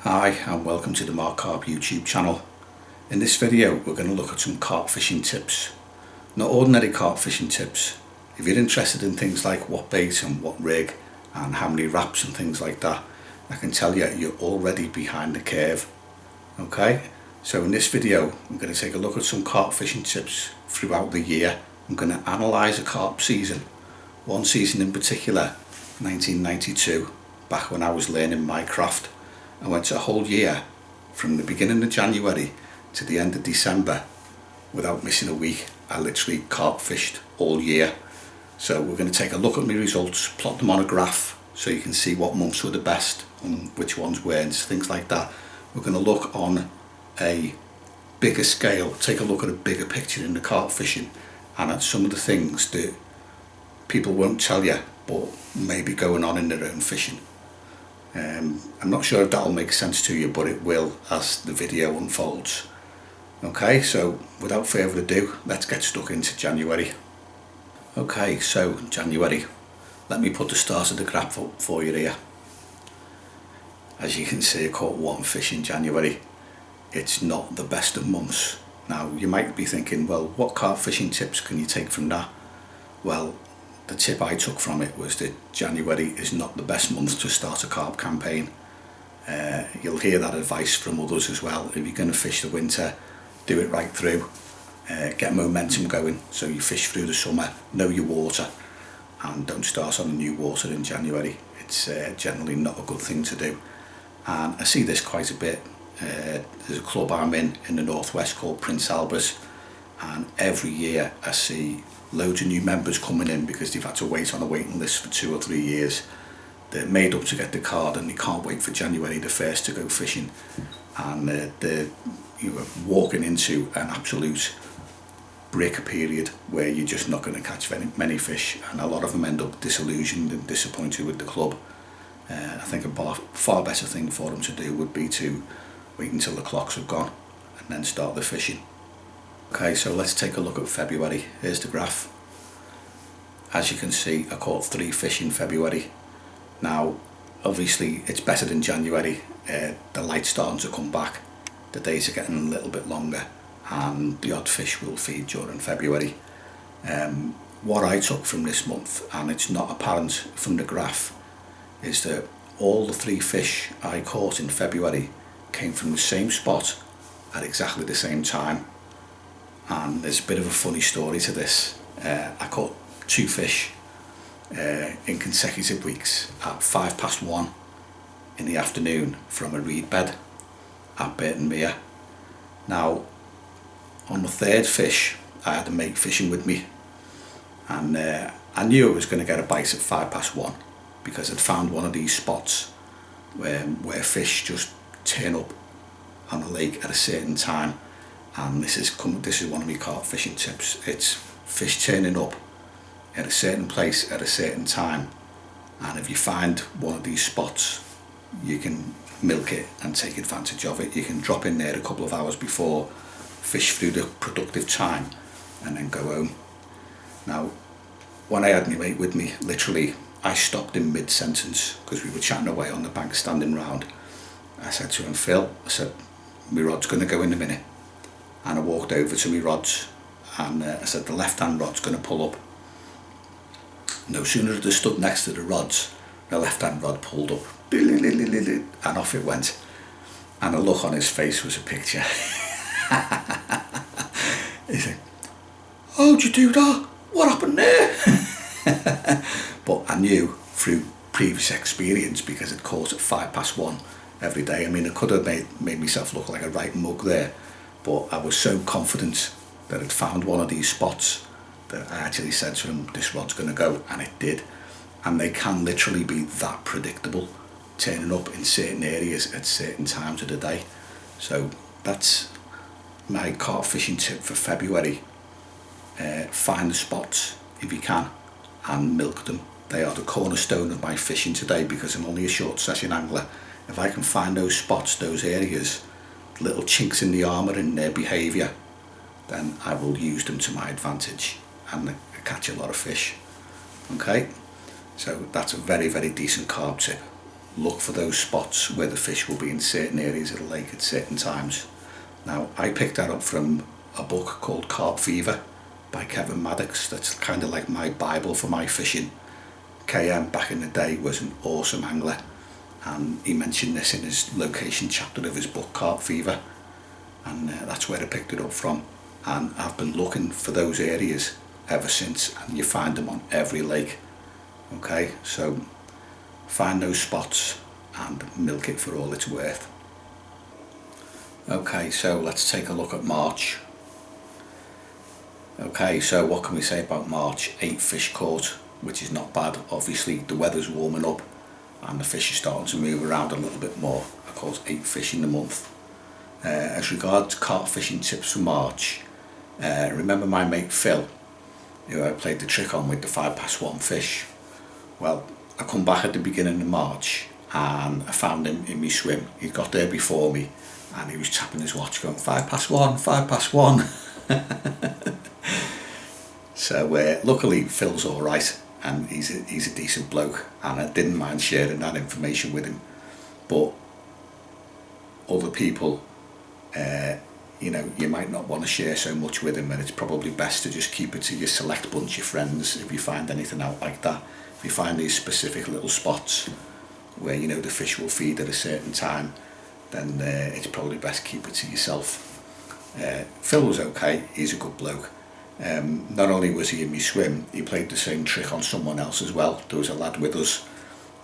Hi and welcome to the Mark Carp YouTube channel. In this video we're going to look at some carp fishing tips. Not ordinary carp fishing tips. If you're interested in things like what bait and what rig and how many wraps and things like that, I can tell you you're already behind the curve. Okay, so in this video I'm going to take a look at some carp fishing tips throughout the year. I'm going to analyse a carp season, one season in particular, 1992, back when I was learning my craft. I went a whole year from the beginning of January to the end of December without missing a week. I literally carp fished all year. So we're going to take a look at my results, plot them on a graph so you can see what months were the best and which ones weren't, things like that. We're going to look on a bigger scale, take a look at a bigger picture in the carp fishing and at some of the things that people won't tell you but may be going on in their own fishing. I'm not sure if that'll make sense to you, but it will as the video unfolds. Okay, so without further ado, let's get stuck into January. Okay, so January, let me put the start of the graph up for you here. As you can see, I caught one fish in January. It's not the best of months. Now you might be thinking, well, what carp fishing tips can you take from that? Well, the tip I took from it was that January is not the best month to start a carp campaign. You'll hear that advice from others as well. If you're going to fish the winter, do it right through, get momentum going so you fish through the summer, know your water, and don't start on a new water in January. It's generally not a good thing to do, and I see this quite a bit. There's a club I'm in the northwest called Prince Albert, and every year I see loads of new members coming in because they've had to wait on a waiting list for 2 or 3 years. They're made up to get the card and they can't wait for January the 1st to go fishing, and they're walking into an absolute break period where you're just not going to catch many fish, and a lot of them end up disillusioned and disappointed with the club. I think a far better thing for them to do would be to wait until the clocks have gone and then start the fishing. Okay, so let's take a look at February. Here's the graph. As you can see, I caught 3 fish in February. Now, obviously, it's better than January. The light's starting to come back. The days are getting a little bit longer, and the odd fish will feed during February. What I took from this month, and it's not apparent from the graph, is that all the 3 fish I caught in February came from the same spot at exactly the same time. And there's a bit of a funny story to this. I caught 2 fish in consecutive weeks at 1:05 in the afternoon from a reed bed at Burton. Now, on the 3rd fish, I had a mate fishing with me, and I knew I was going to get a bite at 1:05 because I'd found one of these spots where fish just turn up on a lake at a certain time. And this is one of my carp fishing tips. It's fish turning up at a certain place at a certain time, and if you find one of these spots, you can milk it and take advantage of it. You can drop in there a couple of hours before, fish through the productive time, and then go home. Now, when I had my mate with me, literally I stopped in mid-sentence because we were chatting away on the bank standing round. I said to him, Phil, I said, my rod's going to go in a minute. And I walked over to my rods and I said, the left hand rod's going to pull up. No sooner had I stood next to the rods, the left hand rod pulled up and off it went. And the look on his face was a picture. He said, how'd you do that? What happened there? But I knew through previous experience, because I'd caught at 1:05 every day. I mean, I could have made myself look like a right mug there. But I was so confident that I'd found one of these spots that I actually said to him, this rod's going to go, and it did. And they can literally be that predictable, turning up in certain areas at certain times of the day. So that's my carp fishing tip for February. Find the spots if you can and milk them. They are the cornerstone of my fishing today because I'm only a short session angler. If I can find those spots, those areas, little chinks in the armour in their behaviour, then I will use them to my advantage and catch a lot of fish. Okay, so that's a very, very decent carp tip. look for those spots where the fish will be in certain areas of the lake at certain times. Now, I picked that up from a book called Carp Fever by Kevin Maddox. That's kind of like my Bible for my fishing. KM back in the day was an awesome angler, and he mentioned this in his location chapter of his book Carp Fever, and that's where I picked it up from. And I've been looking for those areas ever since, and you find them on every lake. Okay, so find those spots and milk it for all it's worth. Okay, so let's take a look at March. Okay, so what can we say about March? 8 fish caught, which is not bad. Obviously the weather's warming up and the fish are starting to move around a little bit more. I caught 8 fish in the month. As regards carp fishing tips for March, remember my mate Phil, who I played the trick on with the 1 fish? Well, I come back at the beginning of March and I found him in my swim. He got there before me and he was tapping his watch going 1. So luckily Phil's alright, and he's a decent bloke, and I didn't mind sharing that information with him. But other people, you might not want to share so much with him, and it's probably best to just keep it to your select bunch of friends if you find anything out like that. If you find these specific little spots where the fish will feed at a certain time, then it's probably best keep it to yourself. Phil was okay, he's a good bloke. Not only was he in my swim, he played the same trick on someone else as well. There was a lad with us,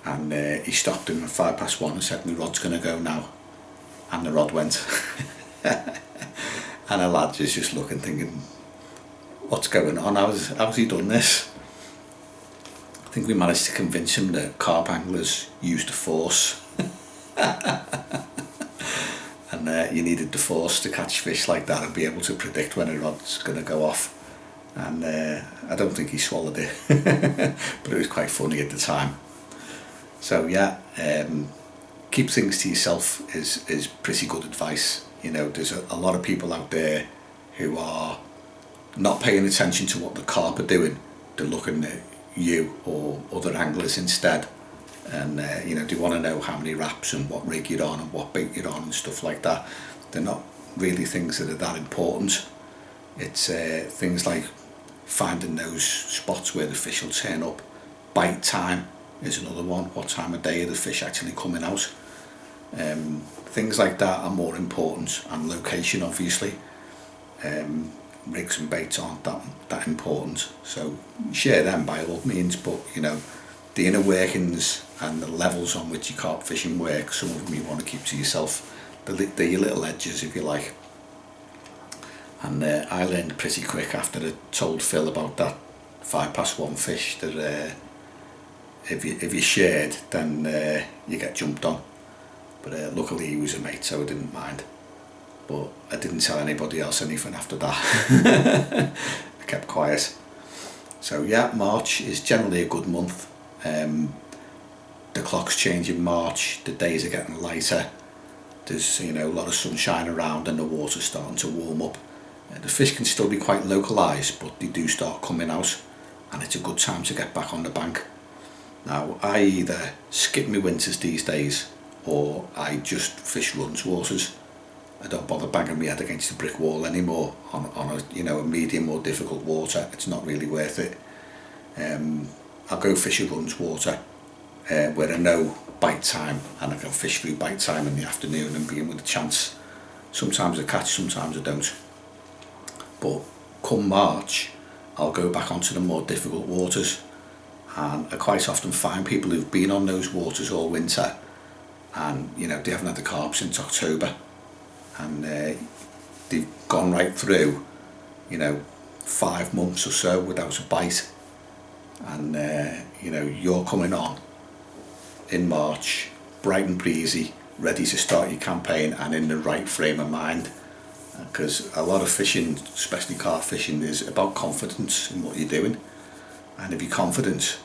and he stopped him at 1 and said, "My rod's going to go now," and the rod went. And the lad is just looking, thinking, what's going on, how's he done this? I think we managed to convince him that carp anglers use the force. And you needed the force to catch fish like that and be able to predict when a rod's going to go off. And I don't think he swallowed it, but it was quite funny at the time. So yeah, keep things to yourself is pretty good advice. There's a lot of people out there who are not paying attention to what the carp are doing. They're looking at you or other anglers instead, and they want to know how many wraps and what rig you're on and what bait you're on and stuff like that. They're not really things that are that important. It's things like finding those spots where the fish will turn up. Bite time is another one. What time of day are the fish actually coming out? Things like that are more important, and location obviously. Rigs and baits aren't that important, so share them by all means, but the inner workings and the levels on which your carp fishing work, some of them you want to keep to yourself. They're your little edges, if you like. And I learned pretty quick after I told Phil about that 1 fish that if you shared, then you get jumped on. But luckily he was a mate, so I didn't mind. But I didn't tell anybody else anything after that. I kept quiet. So yeah, March is generally a good month. The clocks change in March, the days are getting lighter. There's a lot of sunshine around and the water's starting to warm up. The fish can still be quite localised, but they do start coming out, and it's a good time to get back on the bank. Now, I either skip my winters these days, or I just fish runs waters. I don't bother banging my head against a brick wall anymore on a medium or difficult water. It's not really worth it. I'll go fish a runs water where I know bite time, and I can fish through bite time in the afternoon and be in with a chance. Sometimes I catch, sometimes I don't. But come March, I'll go back onto the more difficult waters, and I quite often find people who've been on those waters all winter, and they haven't had the carp since October, and they've gone right through 5 months or so without a bite, and you're coming on in March, bright and breezy, ready to start your campaign and in the right frame of mind. Because a lot of fishing, especially carp fishing, is about confidence in what you're doing, and if you're confident,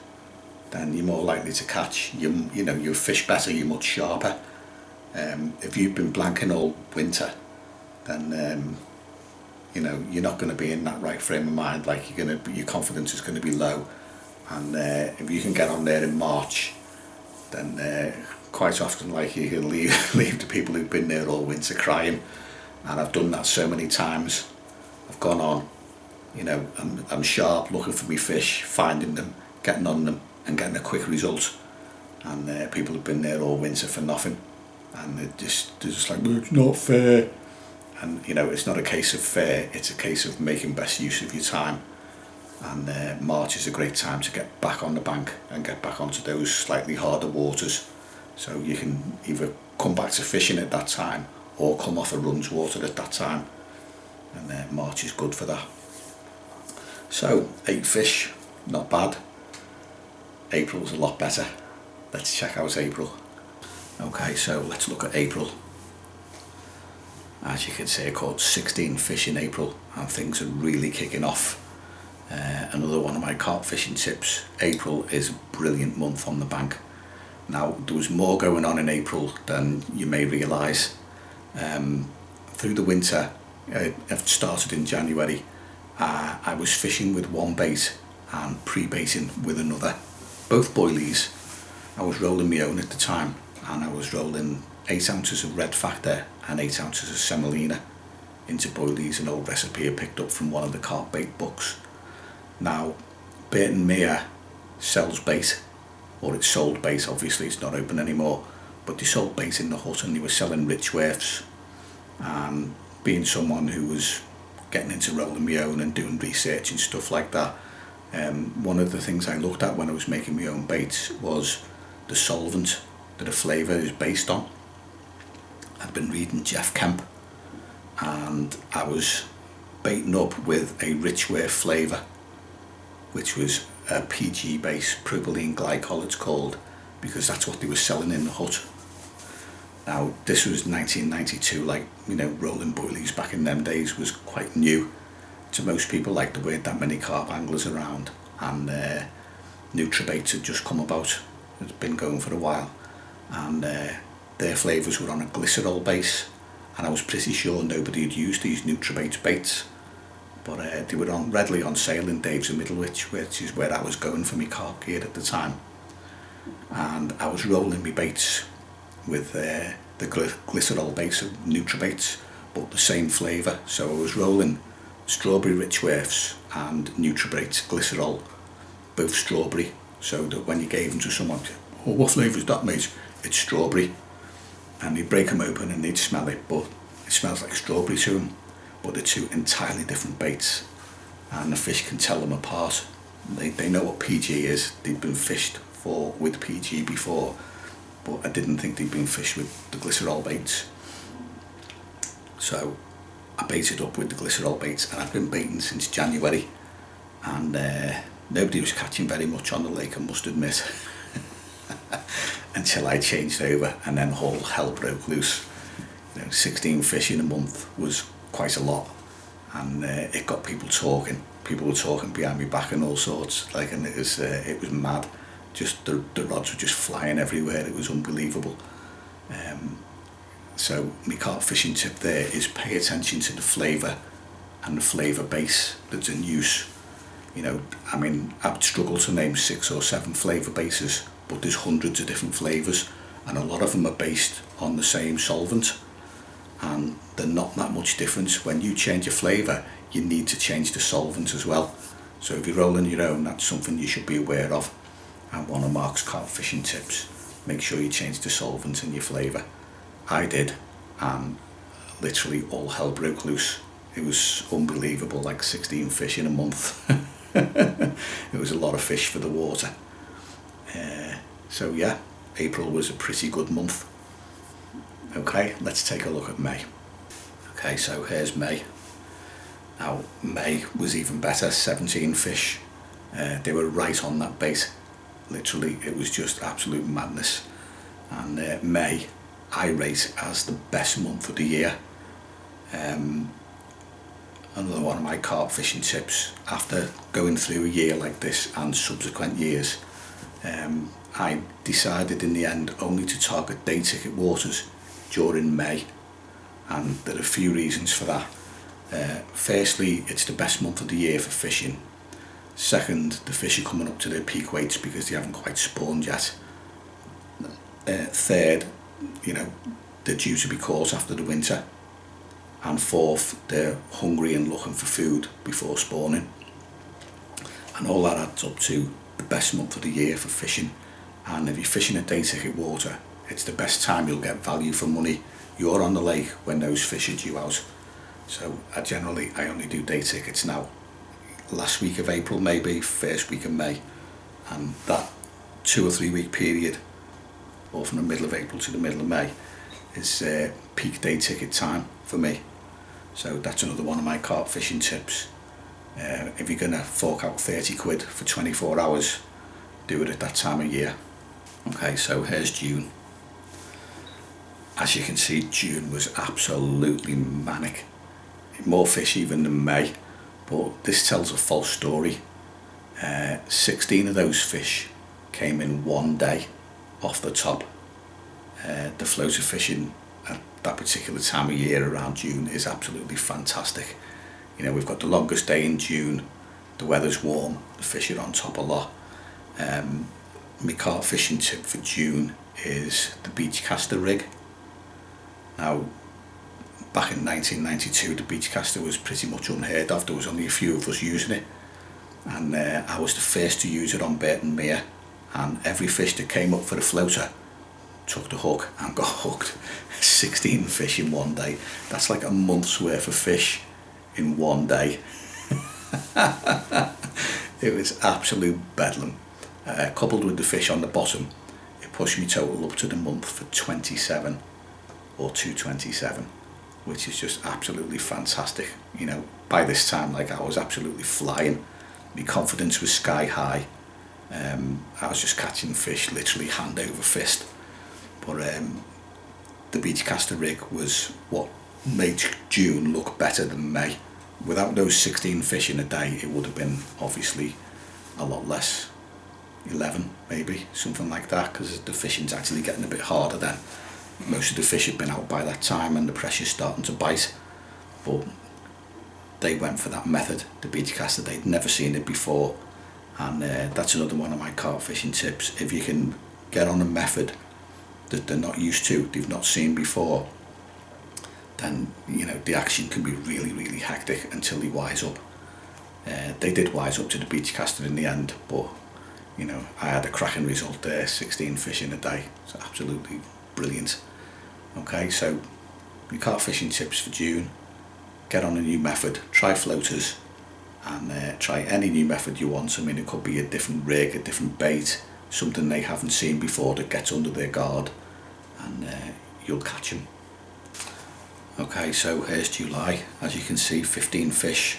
then you're more likely to catch. You fish better, you're much sharper. If you've been blanking all winter, then you're not going to be in that right frame of mind. Like your confidence is going to be low, and if you can get on there in March, then quite often, like, you can leave the people who've been there all winter crying, and I've done that so many times. I've gone on, you know, I'm sharp looking for me fish, finding them, getting on them and getting a quick result, and people have been there all winter for nothing, and they're just like, well, it's not fair. And you know, it's not a case of fair, it's a case of making best use of your time. And March is a great time to get back on the bank and get back onto those slightly harder waters, so you can either come back to fishing at that time or come off a runs water at that time, and March is good for that. So 8 fish, not bad. April's a lot better. Let's check out April. Okay, so let's look at April. As you can see, I caught 16 fish in April, and things are really kicking off. Another one of my carp fishing tips: April is a brilliant month on the bank. Now, there was more going on in April than you may realise. Through the winter, it started in January. I was fishing with one bait and pre-baiting with another, both boilies. I was rolling my own at the time, and I was rolling 8 ounces of red factor and 8 ounces of semolina into boilies, an old recipe I picked up from one of the carp bait books. Now, Burton sells bait, or it sold bait, obviously it's not open anymore, but they sold bait in the hut, and they were selling rich waifs. And being someone who was getting into rolling my own and doing research and stuff like that, one of the things I looked at when I was making my own baits was the solvent that a flavour is based on. I'd been reading Jeff Kemp, and I was baiting up with a rich waif flavour, which was a PG base, propylene glycol it's called, because that's what they were selling in the hut. Now, this was 1992, like, you know, rolling boilies back in them days was quite new to most people. Like, there weren't that many carp anglers around, and Nutribaits had just come about. It's been going for a while, and their flavours were on a glycerol base, and I was pretty sure nobody had used these Nutribaits baits, but they were readily on sale in Dave's and Middlewich, which is where I was going for my carp gear at the time. And I was rolling my baits with the glycerol base of Nutribaits, but the same flavour. So I was rolling strawberry rich waifs and Nutribaits glycerol, both strawberry, so that when you gave them to someone, oh, what flavour is that, mate? It's strawberry. And they'd break them open and they'd smell it, but it smells like strawberry to them. But they're 2 entirely different baits, and the fish can tell them apart. They know what PG is. They'd been fished with PG before, but I didn't think they'd been fished with the glycerol baits. So I baited up with the glycerol baits, and I've been baiting since January, and nobody was catching very much on the lake, I must admit, until I changed over, and then all hell broke loose. You know, 16 fish in a month was quite a lot, and it got people talking. People were talking behind my back and all sorts, like, and it was mad. Just the rods were just flying everywhere. It was unbelievable. So my carp fishing tip there is pay attention to the flavour and the flavour base that's in use. You know, I mean, I'd struggle to name 6 or 7 flavour bases, but there's hundreds of different flavours, and a lot of them are based on the same solvent, and they're not that much difference. When you change a flavour, you need to change the solvent as well. So if you're rolling your own, that's something you should be aware of. And one of Mark's carp fishing tips: make sure you change the solvent in your flavour. I did, and literally all hell broke loose. It was unbelievable, like 16 fish in a month. It was a lot of fish for the water. So yeah, April was a pretty good month. Okay, let's take a look at May. Okay, so here's May. Now, May was even better, 17 fish. They were right on that bait. Literally, it was just absolute madness. And May, I rate as the best month of the year. Another one of my carp fishing tips: after going through a year like this and subsequent years, I decided in the end only to target day ticket waters during May, and there are a few reasons for that. Firstly, it's the best month of the year for fishing. Second, the fish are coming up to their peak weights because they haven't quite spawned yet. Third, you know, they're due to be caught after the winter. And fourth, they're hungry and looking for food before spawning. And all that adds up to the best month of the year for fishing. And if you're fishing at day ticket water, it's the best time you'll get value for money. You're on the lake when those fish are due out. So I only do day tickets now. Last week of April maybe, first week of May. And that 2 or 3 week period, or from the middle of April to the middle of May, is peak day ticket time for me. So that's another one of my carp fishing tips. If you're gonna fork out 30 quid for 24 hours, do it at that time of year. Okay, so here's June. As you can see, June was absolutely manic. More fish even than May, but this tells a false story. 16 of those fish came in one day off the top. The floater fishing at that particular time of year around June is absolutely fantastic. You know, we've got the longest day in June, the weather's warm, the fish are on top a lot. My carp fishing tip for June is the beach caster rig. Now, back in 1992, the beach caster was pretty much unheard of. There was only a few of us using it, and I was the first to use it on Burton Mere, and every fish that came up for the floater took the hook and got hooked. 16 fish in one day. That's like a month's worth of fish in one day. It was absolute bedlam. Coupled with the fish on the bottom, it pushed me total up to the month for 27 or 227, which is just absolutely fantastic. You know, by this time, like, I was absolutely flying. My confidence was sky high. I was just catching fish literally hand over fist. But the beach caster rig was what made June look better than May. Without those 16 fish in a day, it would have been obviously a lot less. 11 maybe, something like that, because the fishing's actually getting a bit harder then. Most of the fish had been out by that time and the pressure's starting to bite. But they went for that method, the beach caster. They'd never seen it before, and that's another one of my carp fishing tips. If you can get on a method that they're not used to, they've not seen before, then, you know, the action can be really, really hectic until they wise up. They did wise up to the beach caster in the end, but, you know, I had a cracking result there, 16 fish in a day. It's absolutely brilliant. Okay, so your carp fishing tips for June: get on a new method, try floaters, and try any new method you want. I mean, it could be a different rig, a different bait, something they haven't seen before that gets under their guard, and you'll catch them. Okay, so here's July. As you can see, 15 fish.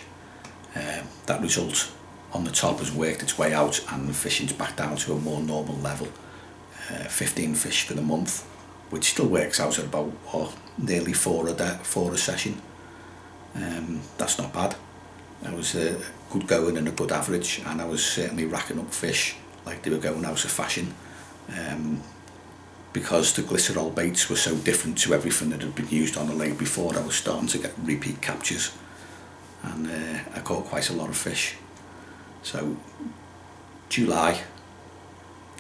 That result on the top has worked its way out, and the fishing's back down to a more normal level. 15 fish for the month, which still works out at about nearly four a session. That's not bad. That was a good going and a good average, and I was certainly racking up fish like they were going out of fashion. Because the glycerol baits were so different to everything that had been used on the lake before, I was starting to get repeat captures, and I caught quite a lot of fish. So July,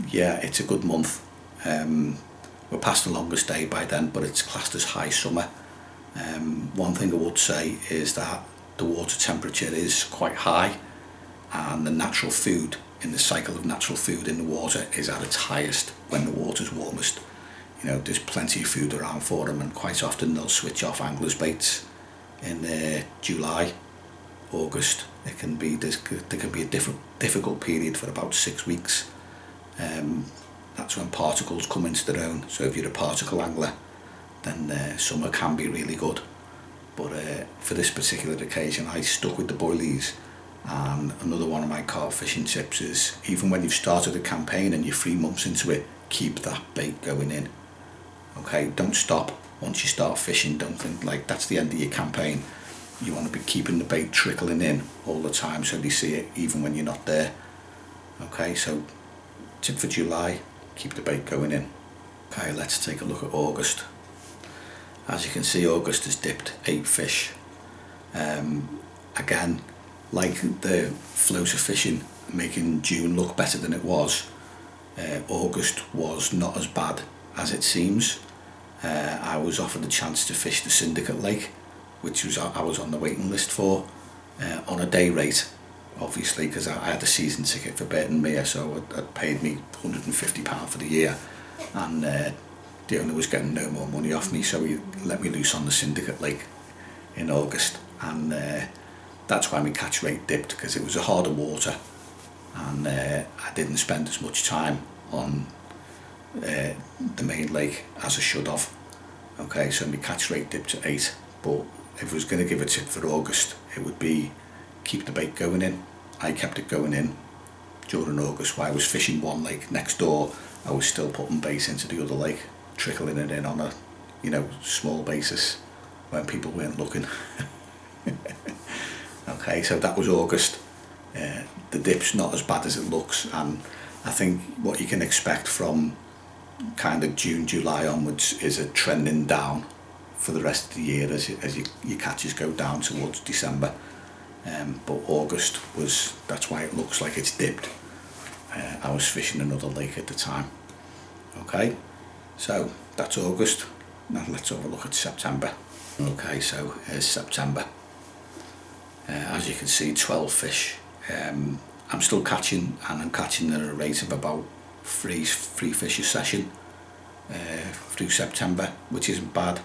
yeah, it's a good month. We're past the longest day by then, but it's classed as high summer. One thing I would say is that the water temperature is quite high, and the natural food in the cycle of natural food in the water is at its highest when the water's warmest. You know, there's plenty of food around for them, and quite often they'll switch off anglers' baits in July, August. There can be a difficult period for about 6 weeks. That's when particles come into their own. So if you're a particle angler, then summer can be really good. But for this particular occasion, I stuck with the boilies. And another one of my carp fishing tips is, even when you've started a campaign and you're 3 months into it, keep that bait going in. Okay, don't stop once you start fishing. Don't think like that's the end of your campaign. You want to be keeping the bait trickling in all the time so they see it even when you're not there. Okay, so tip for July: keep the bait going in. Okay, let's take a look at August. As you can see, August has dipped 8 fish. Again, like the floater fishing making June look better than it was, August was not as bad as it seems. I was offered the chance to fish the Syndicate Lake, which I was on the waiting list for, on a day rate, obviously, because I had a season ticket for Burton May, so it paid me £150 for the year, and the owner was getting no more money off me, so he let me loose on the Syndicate Lake in August, and that's why my catch rate dipped, because it was a harder water, and I didn't spend as much time on the main lake as I should have. Okay, so my catch rate dipped to 8, but if I was going to give a tip for August, it would be keep the bait going in. I kept it going in during August while I was fishing one lake next door. I was still putting bait into the other lake, trickling it in on a small basis when people weren't looking. Okay, so that was August. The dip's not as bad as it looks, and I think what you can expect from kind of June, July onwards is a trending down for the rest of the year as your catches go down towards December. But August that's why it looks like it's dipped. I was fishing another lake at the time. Okay, so that's August. Now let's have a look at September. Okay, so here's September. As you can see, 12 fish. I'm still catching, and I'm catching at a rate of about three fish a session through September, which isn't bad.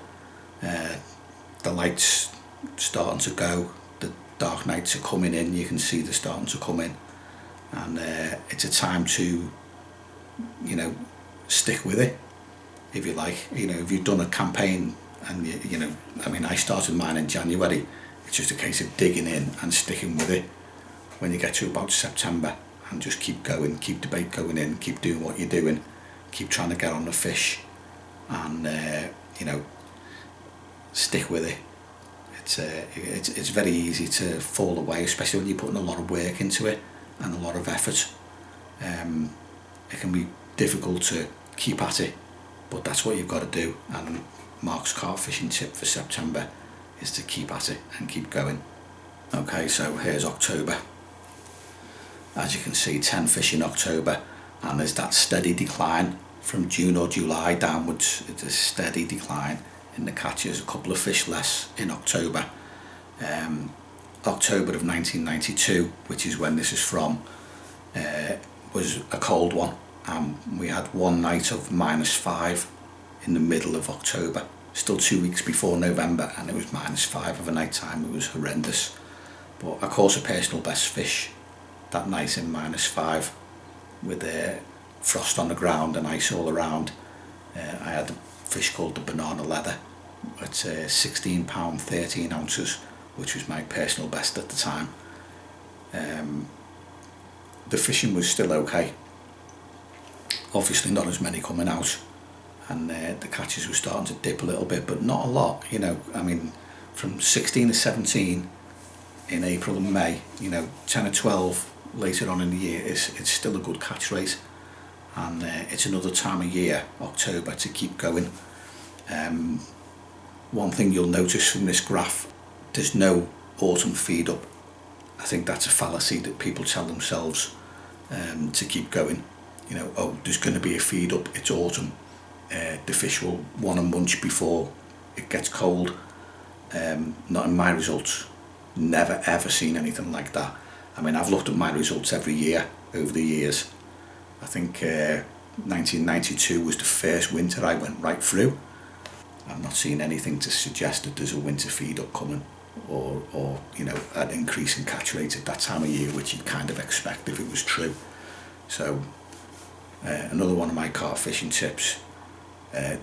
The light's starting to go, the dark nights are coming in, you can see they're starting to come in, and it's a time to stick with it, if you like. If you've done a campaign and I started mine in January, it's just a case of digging in and sticking with it when you get to about September, and just keep going, keep the bait going in, keep doing what you're doing, keep trying to get on the fish, and stick with it. It's very easy to fall away, especially when you're putting a lot of work into it and a lot of effort. It can be difficult to keep at it, but that's what you've got to do. And Mark's carp fishing tip for September is to keep at it and keep going. Okay, so here's October. As you can see, 10 fish in October, and there's that steady decline from June or July downwards. It's a steady decline in the catches, a couple of fish less in October. October of 1992, which is when this is from, was a cold one, and we had one night of -5 in the middle of October, still 2 weeks before November, and it was -5 of a night time. It was horrendous, but I caught a personal best fish that night in -5 with frost on the ground and ice all around. I had a fish called the banana leather at £16, 13 ounces, which was my personal best at the time. The fishing was still okay, obviously not as many coming out, and the catches were starting to dip a little bit, but not a lot. From 16 to 17 in April and May, 10 or 12 later on in the year, it's still a good catch rate, and it's another time of year, October, to keep going. One thing you'll notice from this graph, there's no autumn feed up. I think that's a fallacy that people tell themselves to keep going. Oh, there's going to be a feed up, it's autumn. The fish will want to munch before it gets cold. Not in my results. Never ever seen anything like that. I've looked at my results every year over the years. I think 1992 was the first winter I went right through. I've not seen anything to suggest that there's a winter feed up coming, or an increase in catch rate at that time of year, which you'd kind of expect if it was true. So another one of my carp fishing tips,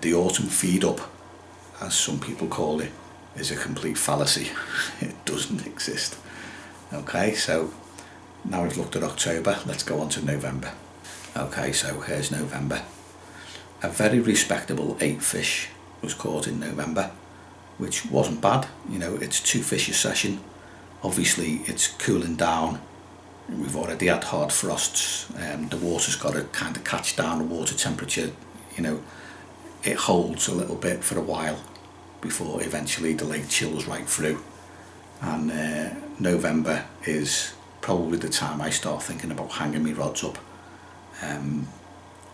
the autumn feed up, as some people call it, is a complete fallacy. It doesn't exist. Okay, so now we've looked at October, let's go on to November. Okay, so here's November. A very respectable 8 fish was caught in November, which wasn't bad. It's 2 fish a session. Obviously it's cooling down. We've already had hard frosts. The water's got to kind of catch down, the water temperature, it holds a little bit for a while before eventually the lake chills right through. And November is probably the time I start thinking about hanging my rods up.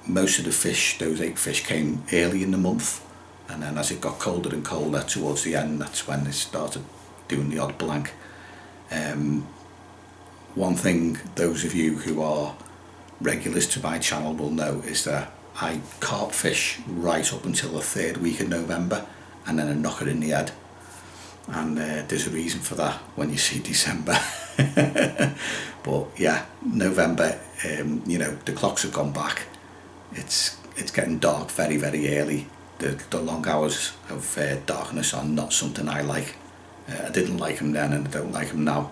most of the fish, those 8 fish, came early in the month, and then as it got colder and colder towards the end, that's when they started doing the odd blank. One thing those of you who are regulars to my channel will know is that I carp fish right up until the 3rd week of November, and then I knock it in the head. And there's a reason for that when you see December. But yeah, November, you know, the clocks have gone back. It's getting dark very, very early. The long hours of darkness are not something I like. I didn't like them then, and I don't like them now.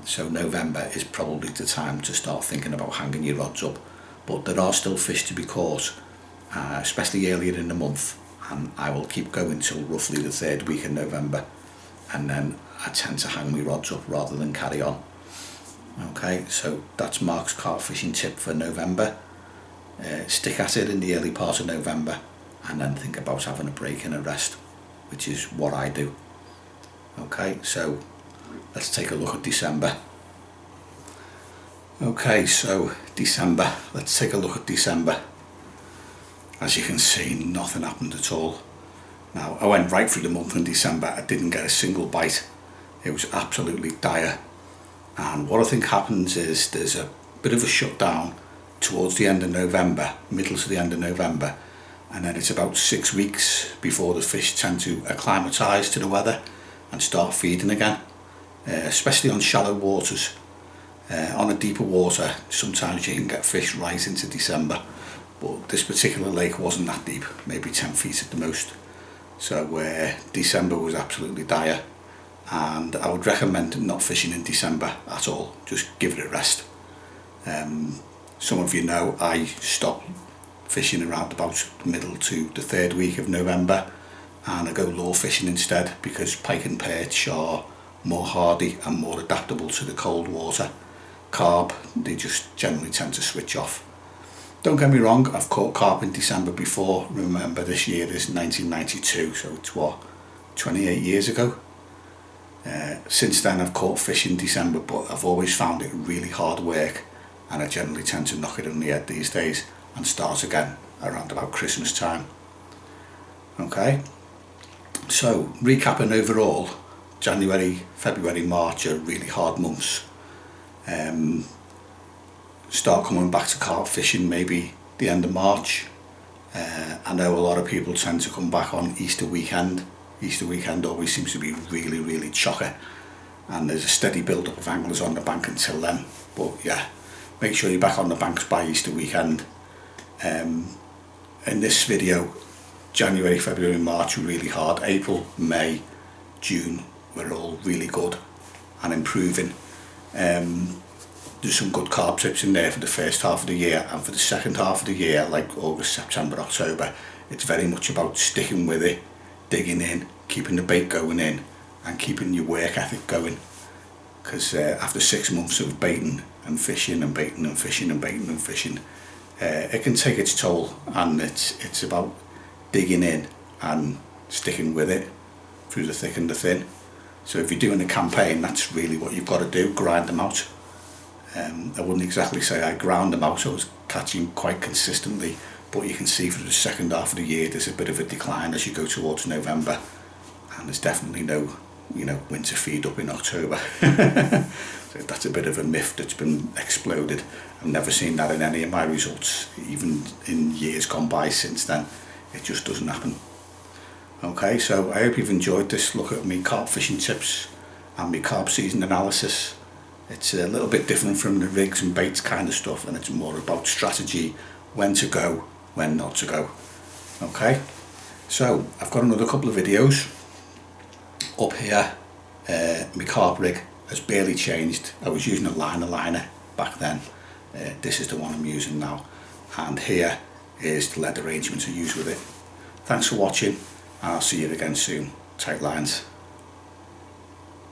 So November is probably the time to start thinking about hanging your rods up. But there are still fish to be caught, especially earlier in the month, and I will keep going till roughly the 3rd week of November, and then I tend to hang my rods up rather than carry on. Okay, so that's Mark's carp fishing tip for November. Stick at it in the early part of November, and then think about having a break and a rest, which is what I do. Okay, so let's take a look at December. Okay, so December, let's take a look at December. As you can see, nothing happened at all. Now, I went right through the month in December, I didn't get a single bite. It was absolutely dire. And what I think happens is there's a bit of a shutdown towards the end of November, middle to the end of November, and then it's about 6 weeks before the fish tend to acclimatise to the weather and start feeding again, especially on shallow waters. On a deeper water, sometimes you can get fish right into December, but this particular lake wasn't that deep, maybe 10 feet at the most. So December was absolutely dire, and I would recommend not fishing in December at all. Just give it a rest. Some of you know I stopped fishing around about the middle to the 3rd week of November, and I go lure fishing instead, because pike and perch are more hardy and more adaptable to the cold water. Carp, they just generally tend to switch off. Don't get me wrong, I've caught carp in December before. Remember, this year is 1992, so it's what, 28 years ago? Since then I've caught fish in December, but I've always found it really hard work, and I generally tend to knock it on the head these days and start again around about Christmas time. Okay, so recapping overall, January, February, March are really hard months. Start coming back to carp fishing maybe the end of March. I know a lot of people tend to come back on Easter weekend. Easter weekend always seems to be really, really chocker, and there's a steady build up of anglers on the bank until then. But yeah, make sure you're back on the banks by Easter weekend. In this video, January, February, March were really hard. April, May, June were all really good and improving. There's some good carp tips in there for the first half of the year, and for the second half of the year, like August, September, October, it's very much about sticking with it, digging in, keeping the bait going in, and keeping your work ethic going. Because after 6 months of baiting and fishing and baiting and fishing and baiting and fishing, it can take its toll, and it's about digging in and sticking with it through the thick and the thin. So if you're doing a campaign, that's really what you've got to do, grind them out. I wouldn't exactly say I ground them out, I was catching quite consistently, but you can see for the second half of the year there's a bit of a decline as you go towards November, and there's definitely no, winter feed up in October. So that's a bit of a myth that's been exploded. I've never seen that in any of my results, even in years gone by since then. It just doesn't happen. Okay, so I hope you've enjoyed this look at me carp fishing tips and my carp season analysis. It's a little bit different from the rigs and baits kind of stuff, and it's more about strategy, when to go, when not to go. Okay, so I've got another couple of videos up here. My carp rig has barely changed. I was using a liner back then. This is the one I'm using now, and here is the lead arrangement I use with it. Thanks for watching, and I'll see you again soon. Tight lines.